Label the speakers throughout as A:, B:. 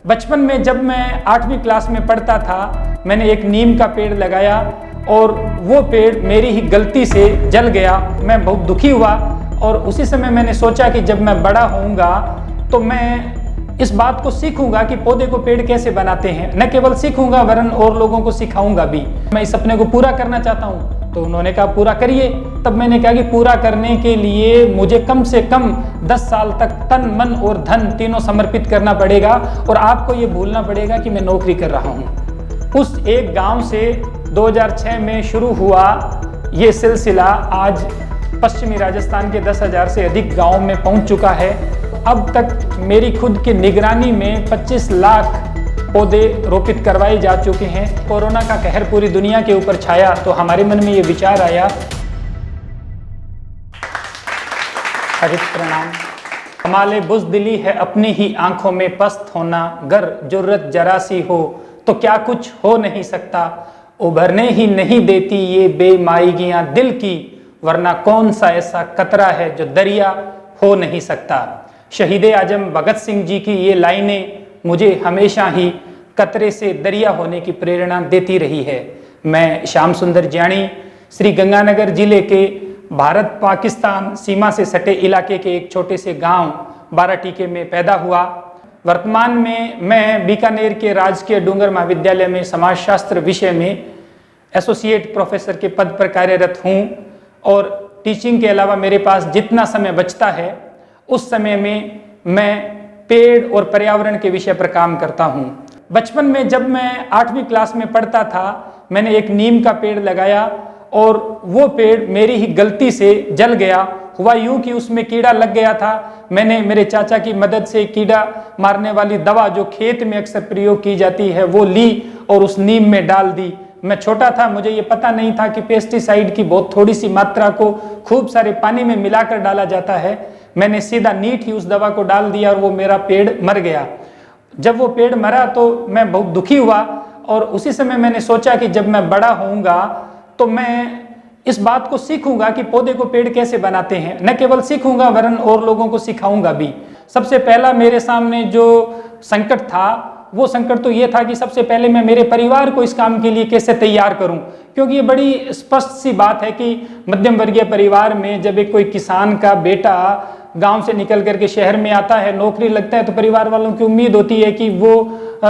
A: बचपन में जब मैं 8वीं क्लास में पढ़ता था, मैंने एक नीम का पेड़ लगाया और वो पेड़ मेरी ही गलती से जल गया। मैं बहुत दुखी हुआ और उसी समय मैंने सोचा कि जब मैं बड़ा होऊंगा तो मैं इस बात को सीखूंगा कि पौधे को पेड़ कैसे बनाते हैं। न केवल सीखूंगा वरन और लोगों को सिखाऊंगा भी। मैं इस सपने को पूरा करना चाहता हूँ। तो उन्होंने कहा पूरा करिए। तब मैंने कहा कि पूरा करने के लिए मुझे कम से कम 10 साल तक तन मन और धन तीनों समर्पित करना पड़ेगा और आपको ये भूलना पड़ेगा कि मैं नौकरी कर रहा हूँ। उस एक गांव से 2006 में शुरू हुआ ये सिलसिला आज पश्चिमी राजस्थान के 10,000 से अधिक गाँव में पहुँच चुका है। अब तक मेरी खुद की निगरानी में 25 लाख पौधे रोपित करवाए जा चुके हैं। कोरोना का कहर पूरी दुनिया के ऊपर छाया तो हमारे मन में ये विचार आया, हरित प्रणाम। कमाले बुज़दिली है अपनी ही आंखों में पस्त होना, गर जुर्रत जरा सी हो तो क्या कुछ हो नहीं सकता। उभरने ही नहीं देती ये बेमाइगियां दिल की, वरना कौन सा ऐसा कतरा है जो दरिया हो नहीं सकता। शहीद आजम भगत सिंह जी की ये लाइनें मुझे हमेशा ही कतरे से दरिया होने की प्रेरणा देती रही है। मैं श्याम सुंदर ज्ञानी श्री गंगानगर जिले के भारत पाकिस्तान सीमा से सटे इलाके के एक छोटे से गांव बाराटीके में पैदा हुआ। वर्तमान में मैं बीकानेर के राजकीय डूंगर महाविद्यालय में समाजशास्त्र विषय में एसोसिएट प्रोफेसर के पद पर कार्यरत हूँ और टीचिंग के अलावा मेरे पास जितना समय बचता है उस समय में मैं पेड़ और पर्यावरण के विषय पर काम करता हूँ। बचपन में जब मैं 8वीं क्लास में पढ़ता था, मैंने एक नीम का पेड़ लगाया और वो पेड़ मेरी ही गलती से जल गया। हुआ यूं कि उसमें कीड़ा लग गया था। मैंने मेरे चाचा की मदद से कीड़ा मारने वाली दवा जो खेत में अक्सर प्रयोग की जाती है वो ली और उस नीम में डाल दी। मैं छोटा था, मुझे ये पता नहीं था कि पेस्टिसाइड की बहुत थोड़ी सी मात्रा को खूब सारे पानी में मिलाकर डाला जाता है। मैंने सीधा नीट ही उस दवा को डाल दिया और वो मेरा पेड़ मर गया। जब वो पेड़ मरा तो मैं बहुत दुखी हुआ और उसी समय मैंने सोचा कि जब मैं बड़ा होऊंगा तो मैं इस बात को सीखूंगा कि पौधे को पेड़ कैसे बनाते हैं। न केवल सीखूंगा वरन और लोगों को सिखाऊंगा भी। सबसे पहला मेरे सामने जो संकट था वो संकट तो ये था कि सबसे पहले मैं मेरे परिवार को इस काम के लिए कैसे तैयार करूं, क्योंकि ये बड़ी स्पष्ट सी बात है कि मध्यम वर्गीय परिवार में जब एक कोई किसान का बेटा गांव से निकल करके शहर में आता है, नौकरी लगता है, तो परिवार वालों की उम्मीद होती है कि वो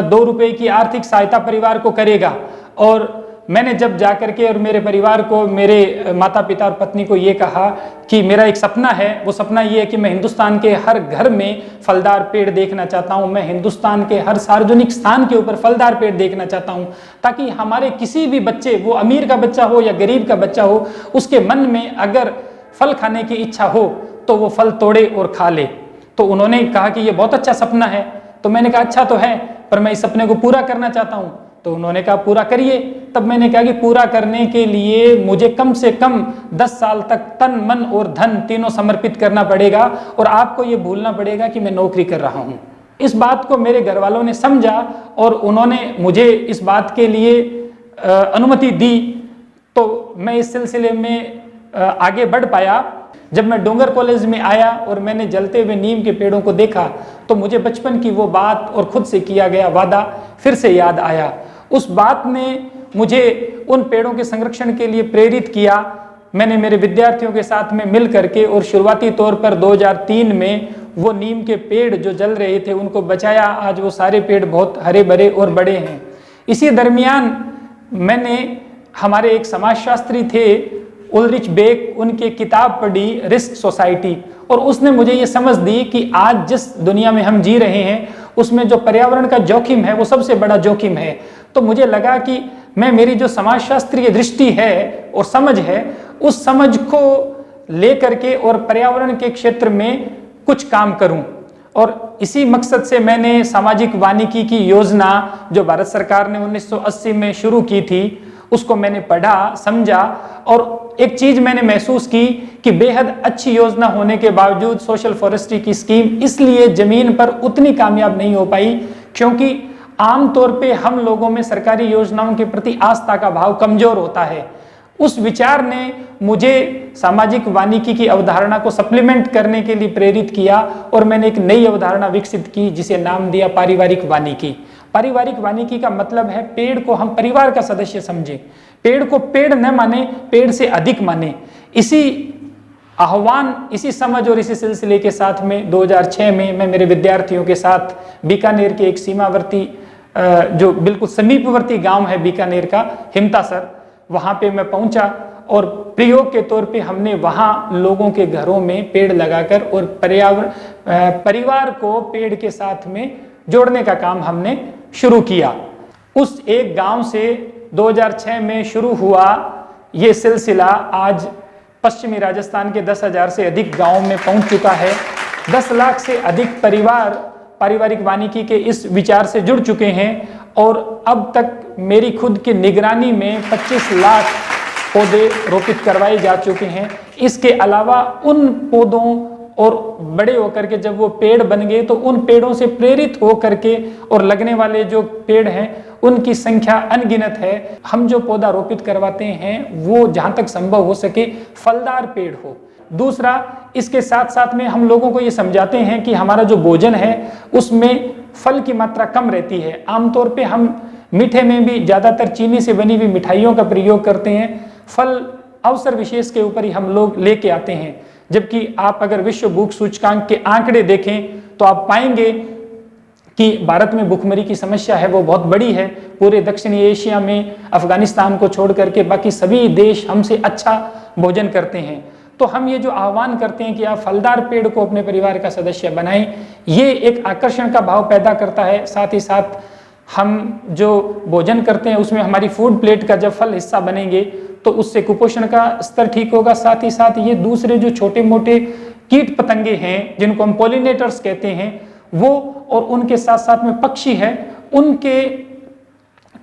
A: 2 रुपए की आर्थिक सहायता परिवार को करेगा। और मैंने जब जा करके और मेरे परिवार को, मेरे माता पिता और पत्नी को ये कहा कि मेरा एक सपना है, वो सपना ये है कि मैं हिंदुस्तान के हर घर में फलदार पेड़ देखना चाहता हूँ। मैं हिंदुस्तान के हर सार्वजनिक स्थान के ऊपर फलदार पेड़ देखना चाहता हूँ, ताकि हमारे किसी भी बच्चे, वो अमीर का बच्चा हो या गरीब का बच्चा हो, उसके मन में अगर फल खाने की इच्छा हो तो वो फल तोड़े और खा ले। तो उन्होंने कहा कि ये बहुत अच्छा सपना है। तो मैंने कहा अच्छा तो है, पर मैं इस सपने को पूरा करना चाहता हूँ। तो उन्होंने कहा पूरा करिए। तब मैंने कहा कि पूरा करने के लिए मुझे कम से कम 10 साल तक तन मन और धन तीनों समर्पित करना पड़ेगा और आपको ये भूलना पड़ेगा कि मैं नौकरी कर रहा हूँ। इस बात को मेरे घर वालों ने समझा और उन्होंने मुझे इस बात के लिए अनुमति दी। तो मैं इस सिलसिले में आगे बढ़ पाया। जब मैं डूंगर कॉलेज में आया और मैंने जलते हुए नीम के पेड़ों को देखा तो मुझे बचपन की वो बात और खुद से किया गया वादा फिर से याद आया। उस बात ने मुझे उन पेड़ों के संरक्षण के लिए प्रेरित किया। मैंने मेरे विद्यार्थियों के साथ में मिल करके और शुरुआती तौर पर 2003 में वो नीम के पेड़ जो जल रहे थे उनको बचाया। आज वो सारे पेड़ बहुत हरे भरे और बड़े हैं। इसी दरमियान मैंने, हमारे एक समाजशास्त्री थे उलरिच बेक, उनकी किताब पढ़ी रिस्क सोसाइटी, और उसने मुझे ये समझ दी कि आज जिस दुनिया में हम जी रहे हैं उसमें जो पर्यावरण का जोखिम है वो सबसे बड़ा जोखिम है। तो मुझे लगा कि मैं, मेरी जो समाजशास्त्रीय दृष्टि है और समझ है, उस समझ को लेकर के और पर्यावरण के क्षेत्र में कुछ काम करूं। और इसी मकसद से मैंने सामाजिक वानिकी की योजना जो भारत सरकार ने 1980 में शुरू की थी उसको मैंने पढ़ा, समझा और एक चीज मैंने महसूस की कि बेहद अच्छी योजना होने के बावजूद सोशल फॉरेस्ट्री की स्कीम इसलिए जमीन पर उतनी कामयाब नहीं हो पाई क्योंकि आमतौर पे हम लोगों में सरकारी योजनाओं के प्रति आस्था का भाव कमजोर होता है। उस विचार ने मुझे सामाजिक वानिकी की अवधारणा को सप्लीमेंट करने के लिए प्रेरित किया और मैंने एक नई अवधारणा विकसित की जिसे नाम दिया पारिवारिक वानिकी। पारिवारिक वानिकी का मतलब है पेड़ को हम परिवार का सदस्य समझें, पेड़ को पेड़ न माने, पेड़ से अधिक माने। इसी आह्वान, इसी समझ और इसी सिलसिले के साथ में 2006 में मैं मेरे विद्यार्थियों के साथ बीकानेर के एक सीमावर्ती जो बिल्कुल समीपवर्ती गांव है बीकानेर का, हिमतासर, वहां पे मैं पहुंचा और प्रयोग के तौर पे हमने वहां लोगों के घरों में पेड़ लगाकर और परिवार को पेड़ के साथ में जोड़ने का काम हमने शुरू किया। उस एक गांव से 2006 में शुरू हुआ ये सिलसिला आज पश्चिमी राजस्थान के 10,000 से अधिक गांवों में पहुंच चुका है। 10 लाख से अधिक परिवार पारिवारिक वानिकी के इस विचार से जुड़ चुके हैं और अब तक मेरी खुद की निगरानी में 25 लाख पौधे रोपित करवाए जा चुके हैं। इसके अलावा उन पौधों और बड़े होकर के जब वो पेड़ बन गए तो उन पेड़ों से प्रेरित होकर के और लगने वाले जो पेड़ हैं उनकी संख्या अनगिनत है। हम जो पौधा रोपित करवाते हैं वो जहाँ तक संभव हो सके फलदार पेड़ हो। दूसरा, इसके साथ साथ में हम लोगों को ये समझाते हैं कि हमारा जो भोजन है उसमें फल की मात्रा कम रहती है। आमतौर पे हम मीठे में भी ज़्यादातर चीनी से बनी हुई मिठाइयों का प्रयोग करते हैं, फल अवसर विशेष के ऊपर ही हम लोग लेके आते हैं। जबकि आप अगर विश्व भूख सूचकांक के आंकड़े देखें तो आप पाएंगे कि भारत में भूखमरी की समस्या है वो बहुत बड़ी है। पूरे दक्षिणी एशिया में अफगानिस्तान को छोड़ करके बाकी सभी देश हमसे अच्छा भोजन करते हैं। तो हम ये जो आह्वान करते हैं कि आप फलदार पेड़ को अपने परिवार का सदस्य बनाएं, ये एक आकर्षण का भाव पैदा करता है। साथ ही साथ हम जो भोजन करते हैं उसमें हमारी फूड प्लेट का जब फल हिस्सा बनेंगे तो उससे कुपोषण का स्तर ठीक होगा। साथ ही साथ ये दूसरे जो छोटे मोटे कीट पतंगे हैं जिनको हम पॉलिनेटर्स कहते हैं वो, और उनके साथ साथ में पक्षी है, उनके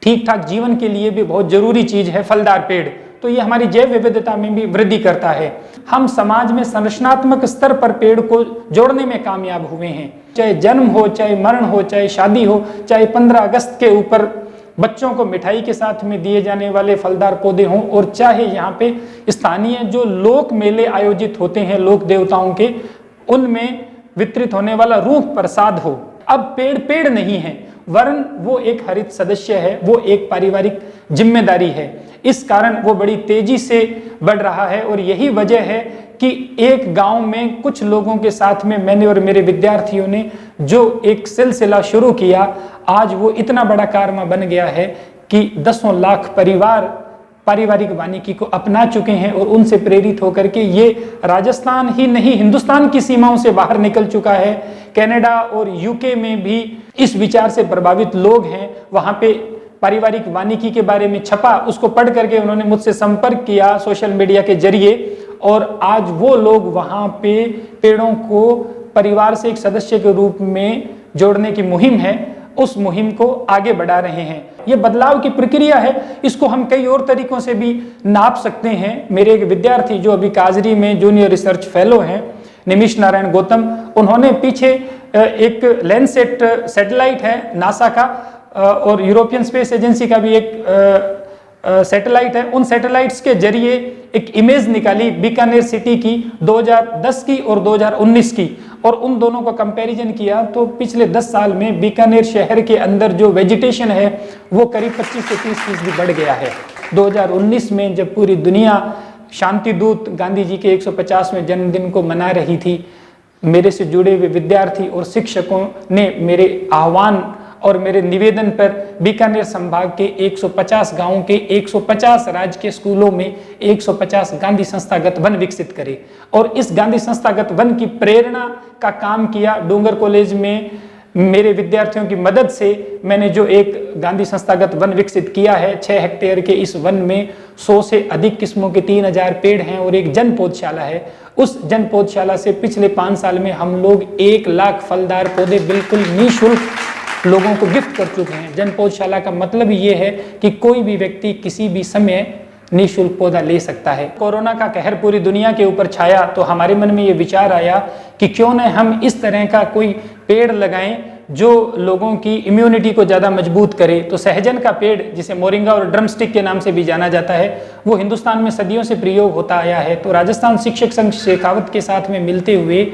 A: ठीक ठाक जीवन के लिए भी बहुत जरूरी चीज है फलदार पेड़। तो ये हमारी जैव विविधता में भी वृद्धि करता है। हम समाज में संरचनात्मक स्तर पर पेड़ को जोड़ने में कामयाब हुए हैं। चाहे जन्म हो, चाहे मरण हो, चाहे शादी हो, चाहे 15 अगस्त के ऊपर बच्चों को मिठाई के साथ में दिए जाने वाले फलदार पौधे हों, और चाहे यहाँ पे स्थानीय जो लोक मेले आयोजित होते हैं लोक देवताओं के, उनमें वितरित होने वाला रूख प्रसाद हो। अब पेड़ पेड़ नहीं है, वरन वो एक हरित सदस्य है, वो एक पारिवारिक जिम्मेदारी है। इस कारण वो बड़ी तेजी से बढ़ रहा है और यही वजह है कि एक गांव में कुछ लोगों के साथ में मैंने और मेरे विद्यार्थियों ने जो एक सिलसिला शुरू किया, आज वो इतना बड़ा कारनामा बन गया है कि 10 लाख परिवार पारिवारिक वानिकी को अपना चुके हैं और उनसे प्रेरित होकर के ये राजस्थान ही नहीं हिंदुस्तान की सीमाओं से बाहर निकल चुका है। कनाडा और यूके में भी इस विचार से प्रभावित लोग हैं। वहां पे पारिवारिक वानिकी के बारे में छपा, उसको पढ़ करके उन्होंने मुझसे संपर्क किया सोशल मीडिया के जरिए, और आज वो लोग वहां पे पेड़ों को परिवार से एक सदस्य के रूप में जोड़ने की मुहिम है, उस मुहिम को आगे बढ़ा रहे हैं। ये बदलाव की प्रक्रिया है, इसको हम कई और तरीकों से भी नाप सकते हैं। मेरे एक विद्यार्थी जो अभी काजरी में जूनियर रिसर्च फेलो हैं, निमिष नारायण गौतम, उन्होंने पीछे एक लैंडसेट सैटेलाइट है नासा का और यूरोपियन स्पेस एजेंसी का भी एक सैटेलाइट है, उन सैटेलाइट्स के जरिए एक इमेज निकाली बीकानेर सिटी की 2010 की और 2019 की, और उन दोनों का कंपैरिजन किया तो पिछले 10 साल में बीकानेर शहर के अंदर जो वेजिटेशन है वो करीब 25 से 30% बढ़ गया है। 2019 में जब पूरी दुनिया शांति दूत गांधी जी के 150वें जन्मदिन को मना रही थी, मेरे से जुड़े हुए विद्यार्थी और शिक्षकों ने मेरे आह्वान और मेरे निवेदन पर बीकानेर संभाग के 150 गांवों के 150 राजकीय स्कूलों में 150 गांधी संस्थागत वन विकसित करे, और इस गांधी संस्थागत वन की प्रेरणा का काम किया। डूंगर कॉलेज में मेरे विद्यार्थियों की मदद से मैंने जो एक गांधी संस्थागत वन विकसित किया है, 6 हेक्टेयर के इस वन में 100 से अधिक किस्मों के 3000 पेड़ हैं और एक जन पौधशाला है। उस जन पौधशाला से पिछले 5 साल में हम लोग 1 लाख फलदार पौधे बिल्कुल निःशुल्क लोगों को गिफ्ट कर चुके हैं। जन पौधशाला का मतलब ये है कि कोई भी व्यक्ति किसी भी समय निःशुल्क पौधा ले सकता है। कोरोना का कहर पूरी दुनिया के ऊपर छाया तो हमारे मन में ये विचार आया कि क्यों न हम इस तरह का कोई पेड़ लगाएं जो लोगों की इम्यूनिटी को ज़्यादा मजबूत करे। तो सहजन का पेड़, जिसे मोरिंगा और ड्रमस्टिक के नाम से भी जाना जाता है, वो हिंदुस्तान में सदियों से प्रयोग होता आया है। तो राजस्थान शिक्षक संघ शेखावत के साथ में मिलते हुए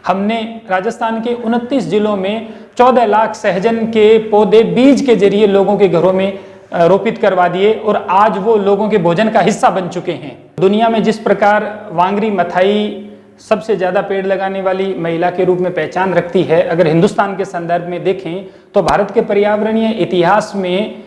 A: हमने राजस्थान के 29 जिलों में 14 लाख सहजन के पौधे बीज के जरिए लोगों के घरों में रोपित करवा दिए और आज वो लोगों के भोजन का हिस्सा बन चुके हैं। दुनिया में जिस प्रकार वांगरी मथाई सबसे ज़्यादा पेड़ लगाने वाली महिला के रूप में पहचान रखती है, अगर हिंदुस्तान के संदर्भ में देखें तो भारत के पर्यावरणीय इतिहास में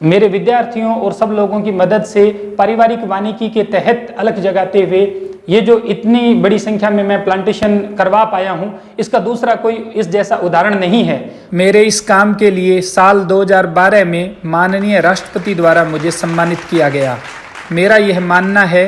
A: मेरे विद्यार्थियों और सब लोगों की मदद से पारिवारिक वानिकी के तहत अलग जगाते हुए ये जो इतनी बड़ी संख्या में मैं प्लांटेशन करवा पाया हूँ, इसका दूसरा कोई इस जैसा उदाहरण नहीं है। मेरे इस काम के लिए साल 2012 में माननीय राष्ट्रपति द्वारा मुझे सम्मानित किया गया। मेरा यह मानना है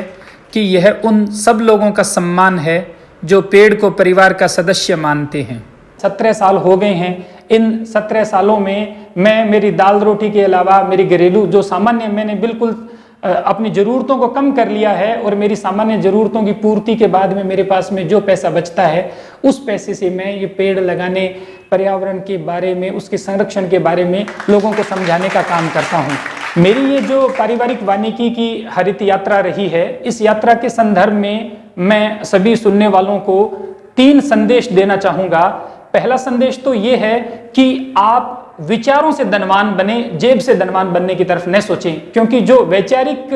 A: कि यह उन सब लोगों का सम्मान है जो पेड़ को परिवार का सदस्य मानते हैं। 17 साल हो गए हैं। इन 17 सालों में मैं मेरी दाल रोटी के अलावा मेरी घरेलू जो सामान्य मैंने बिल्कुल अपनी ज़रूरतों को कम कर लिया है और मेरी सामान्य ज़रूरतों की पूर्ति के बाद में मेरे पास में जो पैसा बचता है उस पैसे से मैं ये पेड़ लगाने, पर्यावरण के बारे में, उसके संरक्षण के बारे में लोगों को समझाने का काम करता हूँ। मेरी ये जो पारिवारिक वानिकी की हरित यात्रा रही है, इस यात्रा के संदर्भ में मैं सभी सुनने वालों को 3 संदेश देना चाहूँगा। पहला संदेश तो ये है कि आप विचारों से धनवान बने, जेब से धनवान बनने की तरफ न सोचें, क्योंकि जो वैचारिक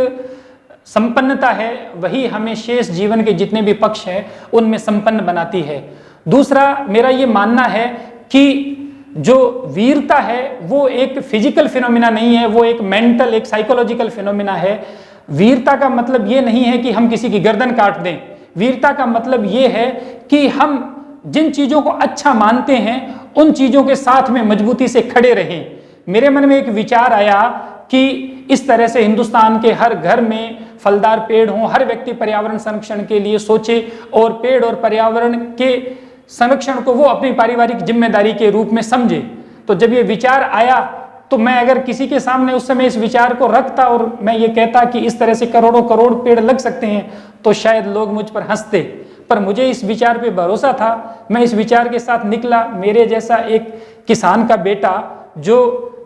A: संपन्नता है वही हमें शेष जीवन के जितने भी पक्ष हैं उनमें संपन्न बनाती है। दूसरा मेरा ये मानना है कि जो वीरता है वो एक फिजिकल फिनोमिना नहीं है, वो एक मेंटल, एक साइकोलॉजिकल फिनोमिना है। वीरता का मतलब ये नहीं है कि हम किसी की गर्दन काट दें। वीरता का मतलब ये है कि हम जिन चीज़ों को अच्छा मानते हैं उन चीज़ों के साथ में मजबूती से खड़े रहें। मेरे मन में एक विचार आया कि इस तरह से हिंदुस्तान के हर घर में फलदार पेड़ हों, हर व्यक्ति पर्यावरण संरक्षण के लिए सोचे और पेड़ और पर्यावरण के संरक्षण को वो अपनी पारिवारिक जिम्मेदारी के रूप में समझे। तो जब ये विचार आया तो मैं अगर किसी के सामने उस समय इस विचार को रखता और मैं ये कहता कि इस तरह से करोड़ों करोड़ पेड़ लग सकते हैं तो शायद लोग मुझ पर हंसते, पर मुझे इस विचार पे भरोसा था। मैं इस विचार के साथ निकला। मेरे जैसा एक किसान का बेटा जो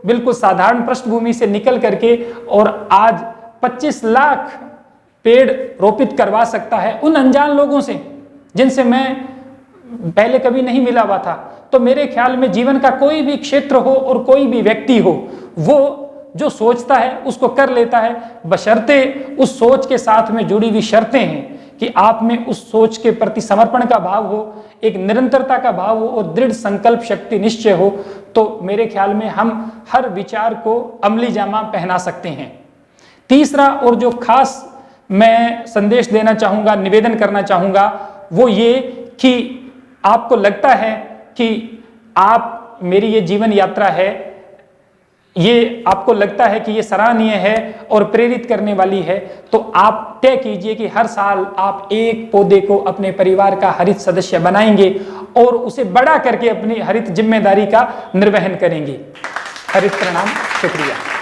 A: बिल्कुल साधारण पृष्ठभूमि से निकल करके और आज 25 लाख पेड़ रोपित करवा सकता है उन अनजान लोगों से जिनसे मैं पहले कभी नहीं मिला हुआ था। तो मेरे ख्याल में जीवन का कोई भी क्षेत्र हो और कोई भी व्यक्ति हो, वो जो सोचता है उसको कर लेता है, बशर्ते उस सोच के साथ में जुड़ी हुई शर्तें हैं कि आप में उस सोच के प्रति समर्पण का भाव हो, एक निरंतरता का भाव हो और दृढ़ संकल्प शक्ति निश्चय हो। तो मेरे ख्याल में हम हर विचार को अमली जामा पहना सकते हैं। तीसरा और जो खास मैं संदेश देना चाहूँगा, निवेदन करना चाहूँगा, वो ये कि आपको लगता है कि आप मेरी ये जीवन यात्रा है, ये आपको लगता है कि ये सराहनीय है और प्रेरित करने वाली है, तो आप तय कीजिए कि हर साल आप एक पौधे को अपने परिवार का हरित सदस्य बनाएंगे और उसे बड़ा करके अपनी हरित जिम्मेदारी का निर्वहन करेंगे। हरित प्रणाम, शुक्रिया।